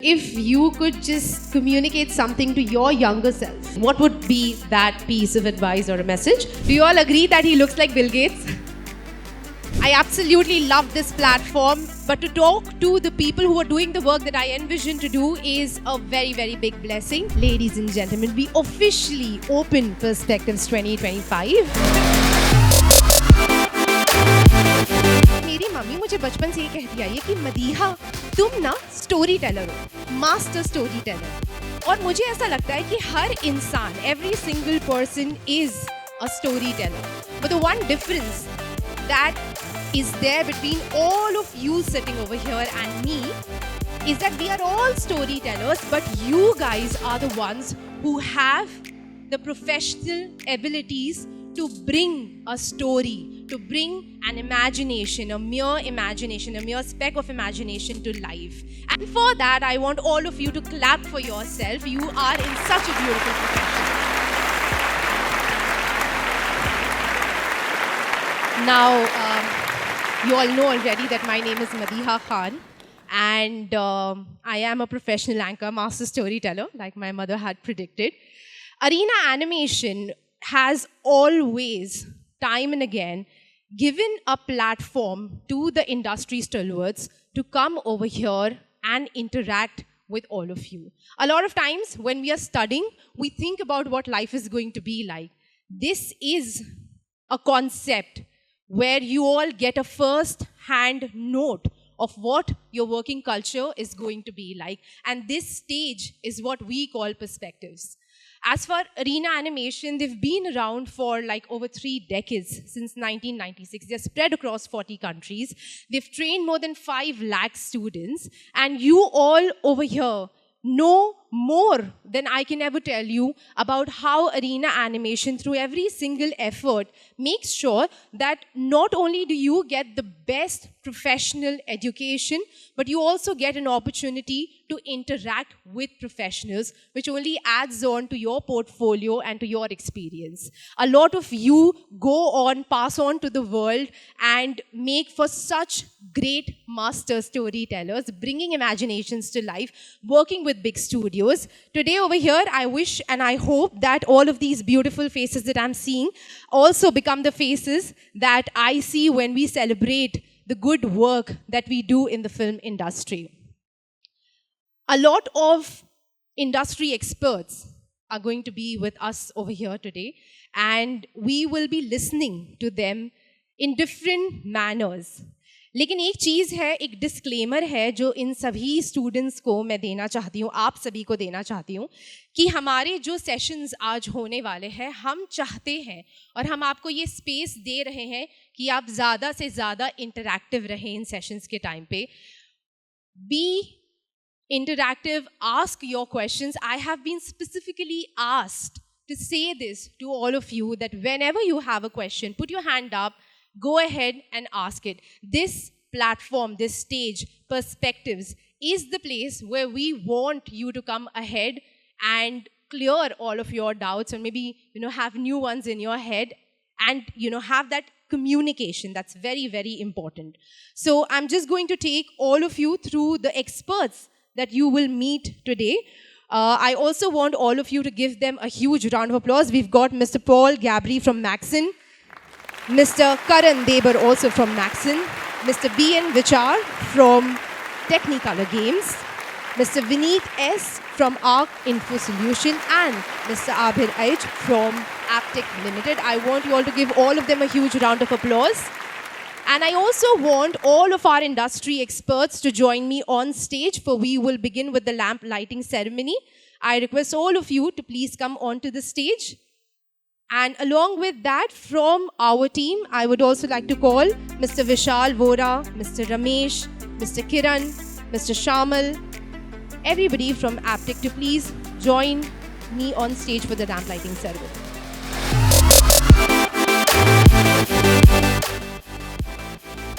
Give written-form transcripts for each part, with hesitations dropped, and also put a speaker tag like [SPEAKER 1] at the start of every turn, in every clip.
[SPEAKER 1] If you could just communicate something to your younger self, what would be that piece of advice or a message? Do you all agree that he looks like Bill Gates? I absolutely love this platform, but to talk to the people who are doing the work that I envision to do is a very, very big blessing. Ladies and gentlemen, we officially open Perspectives 2025. मेरी mummy मुझे बचपन से ही कहती आई है कि मदीहा तुम ना story teller हो, मास्टर स्टोरी टेलर। और मुझे ऐसा लगता है कि हर इंसान, every single person is a storyteller. But the one difference that is there between all of you sitting over here and me is that we are all storytellers, but you guys are the ones who have the professional abilities to bring a story, to bring an imagination, a mere speck of imagination to life. And for that, I want all of you to clap for yourself. You are in such a beautiful profession. Now, you all know already that my name is Madiha Khan, and I am a professional anchor, master storyteller, like my mother had predicted. Arena Animation has always, time and again, given a platform to the industry stalwarts to come over here and interact with all of you. A lot of times when we are studying, we think about what life is going to be like. This is a concept where you all get a first-hand note of what your working culture is going to be like. And this stage is what we call Perspectives. As for Arena Animation, they've been around for like over 3 decades, since 1996. They're spread across 40 countries. They've trained more than 5 lakh students. And you all over here know more than I can ever tell you about how Arena Animation, through every single effort, makes sure that not only do you get the best professional education, but you also get an opportunity to interact with professionals, which only adds on to your portfolio and to your experience. A lot of you go on, pass on to the world, and make for such great master storytellers, bringing imaginations to life, working with big studios. Today over here, I wish and I hope that all of these beautiful faces that I'm seeing also become the faces that I see when we celebrate the good work that we do in the film industry. A lot of industry experts are going to be with us over here today, and we will be listening to them in different manners. लेकिन एक चीज़ है, एक disclaimer है जो इन सभी students को मैं देना चाहती हूँ, आप सभी को देना चाहती हूँ, कि हमारे जो सेशंस आज होने वाले हैं, हम चाहते हैं और हम आपको ये स्पेस दे रहे हैं कि आप ज़्यादा से ज़्यादा इंटरैक्टिव रहें इन सेशंस के टाइम पे. Be interactive, ask your questions. I have been specifically asked to say this to all of you, that whenever you have a question, put your hand up, go ahead and ask it. This platform, this stage, Perspectives, is the place where we want you to come ahead and clear all of your doubts, or maybe, have new ones in your head, and, have that communication. That's very, very important. So I'm just going to take all of you through the experts that you will meet today. I also want all of you to give them a huge round of applause. We've got Mr. Paul Gabri from Maxon, Mr. Karan Debar also from Maxon, Mr. B.N. Vichar from Technicolor Games, Mr. Vineet S. from Arc Info Solution, and Mr. Abhir Aij from Aptech Limited. I want you all to give all of them a huge round of applause. And I also want all of our industry experts to join me on stage, for we will begin with the lamp lighting ceremony. I request all of you to please come onto the stage. And along with that, from our team, I would also like to call Mr. Vishal Vora, Mr. Ramesh, Mr. Kiran, Mr. Shamal, everybody from Aptech to please join me on stage for the lamp lighting ceremony.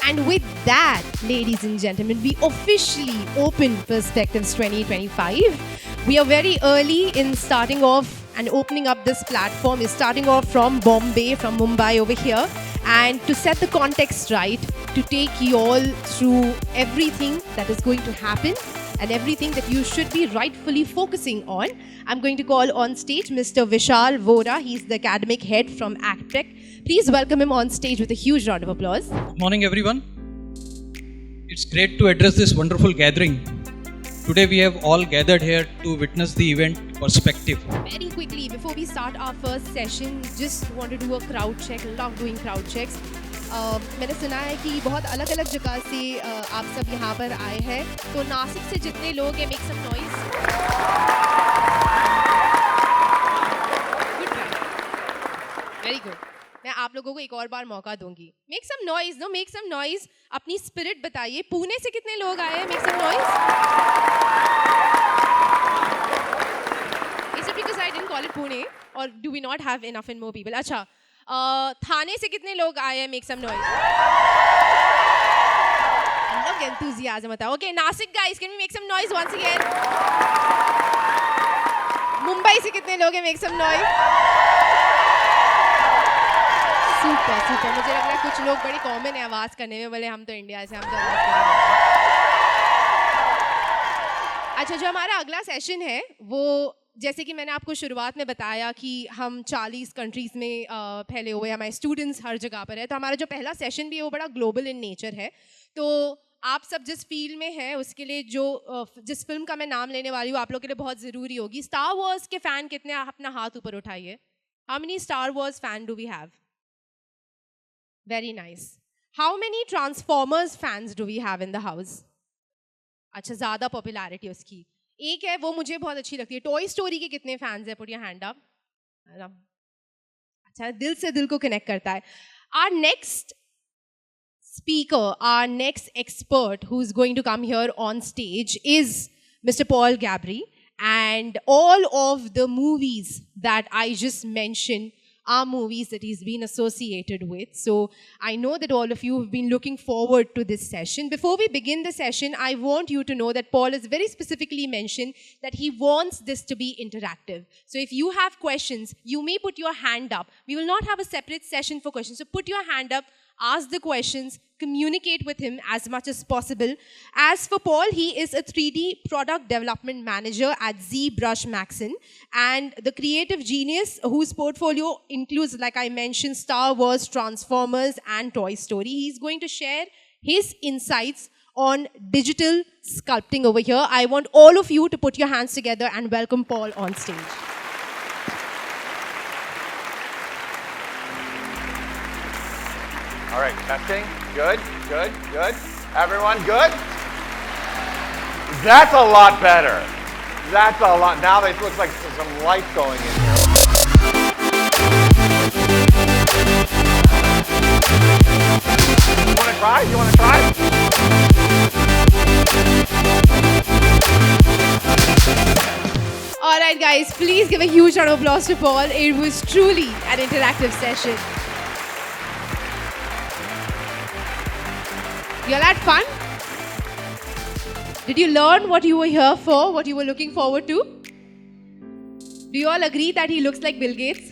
[SPEAKER 1] And with that, ladies and gentlemen, we officially open Perspectives 2025. We are very early in starting off and opening up this platform. Is starting off from Bombay, from Mumbai over here. And to set the context right, to take you all through everything that is going to happen, and everything that you should be rightfully focusing on. I'm going to call on stage Mr. Vishal Vora. He's the academic head from ACTech. Please welcome him on stage with a huge round of applause.
[SPEAKER 2] Good morning, everyone. It's great to address this wonderful gathering. Today we have all gathered here to witness the event Perspective.
[SPEAKER 1] Very quickly, before we start our first session, just want to do a crowd check. Love doing crowd checks. मैंने सुना है कि बहुत अलग अलग जगह से आप सब यहाँ पर आए हैं. तो नासिक से जितने लोग हैं, make some noise. Good try. Very good. मैं आप लोगों को एक और बार मौका दूंगी. Make some noise, no? Make some noise. अपनी spirit बताइए. पुणे से कितने लोग आए हैं? Make some noise. Is it because I didn't call it Pune, or do we not have enough and more people? अच्छा. थाने से कितने लोग आए हैं? Make some noise. Look, enthusiasm बताओ. Okay, Nasik guys, can we make some noise once again? Mumbai से कितने लोग हैं? Make some noise. Super, super. मुझे लग रहा है कुछ लोग बड़ी कॉमन है आवाज करने में, बोले हम तो इंडिया से, हम तो आवाज करेंगे. अच्छा, जो हमारा अगला सेशन है वो, जैसे कि मैंने आपको शुरुआत में बताया कि हम 40 कंट्रीज़ में फैले हुए, हमारे स्टूडेंट्स हर जगह पर है. तो हमारा जो पहला सेशन भी है वो बड़ा ग्लोबल इन नेचर है. तो आप सब जिस फील्ड में हैं उसके लिए जिस फिल्म का मैं नाम लेने वाली हूँ आप लोग के लिए बहुत ज़रूरी होगी. स्टार वॉर्स के फ़ैन कितने? अपना हाथ ऊपर उठाइए. How many Star Wars fan do we have? Very nice. How many Transformers fans do we have in the house? अच्छा, ज़्यादा पॉपुलैरिटी उसकी. एक है वो मुझे बहुत अच्छी लगती है. टॉय स्टोरी के कितने फैंस हैं? Put your hand up. अच्छा, दिल से दिल को कनेक्ट करता है. Our next speaker, our next expert who is going to come here on stage is Mr. Paul Gabri, and all of the movies that I just mentioned are movies that he's been associated with. So I know that all of you have been looking forward to this session. Before we begin the session, I want you to know that Paul has very specifically mentioned that he wants this to be interactive. So if you have questions, you may put your hand up. We will not have a separate session for questions. So put your hand up, ask the questions, communicate with him as much as possible. As for Paul, he is a 3D product development manager at ZBrush Maxon, and the creative genius whose portfolio includes, like I mentioned, Star Wars, Transformers, and Toy Story. He's going to share his insights on digital sculpting over here. I want all of you to put your hands together and welcome Paul on stage.
[SPEAKER 3] All right, testing. Good, good, good. Everyone good? That's a lot better. That's a lot. Now it looks like there's some light going in here. You want to try? You want to try?
[SPEAKER 1] All right, guys, please give a huge round of applause to Paul. It was truly an interactive session. You all had fun? Did you learn what you were here for, what you were looking forward to? Do you all agree that he looks like Bill Gates?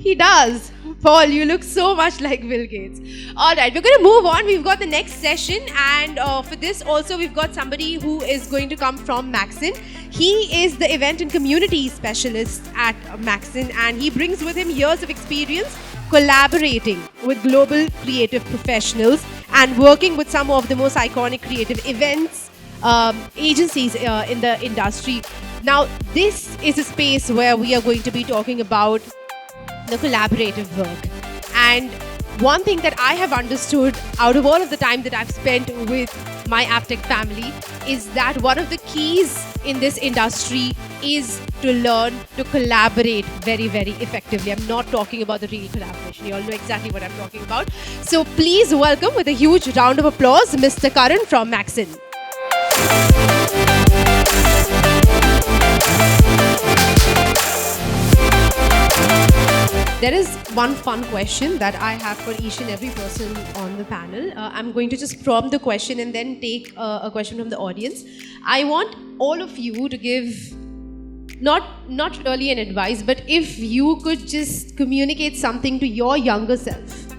[SPEAKER 1] He does. Paul, you look so much like Bill Gates. All right, we're going to move on. We've got the next session, and for this also we've got somebody who is going to come from Maxon. He is the event and community specialist at Maxon, and he brings with him years of experience collaborating with global creative professionals and working with some of the most iconic creative events, agencies in the industry. Now, this is a space where we are going to be talking about the collaborative work. And one thing that I have understood out of all of the time that I've spent with my AppTech family is that one of the keys in this industry is to learn to collaborate very, very effectively. I'm not talking about the real collaboration. You all know exactly what I'm talking about. So please welcome with a huge round of applause, Mr. Karan from Maxon. There is one fun question that I have for each and every person on the panel. I'm going to just prompt the question and then take a question from the audience. I want all of you to give not really an advice, but if you could just communicate something to your younger self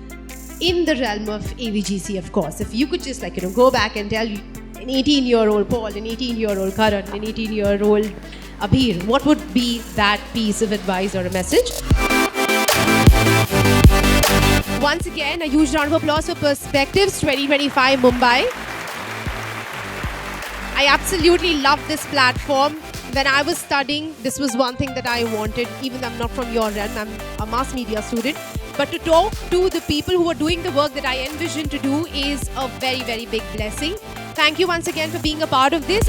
[SPEAKER 1] in the realm of AVGC, of course. If you could just go back and tell an 18-year-old Paul, an 18-year-old Karan, an 18-year-old Abhir, what would be that piece of advice or a message? Once again, a huge round of applause for Perspectives 2025 Mumbai. I absolutely love this platform. When I was studying, this was one thing that I wanted, even though I'm not from your realm, I'm a mass media student. But to talk to the people who are doing the work that I envision to do is a very, very big blessing. Thank you once again for being a part of this.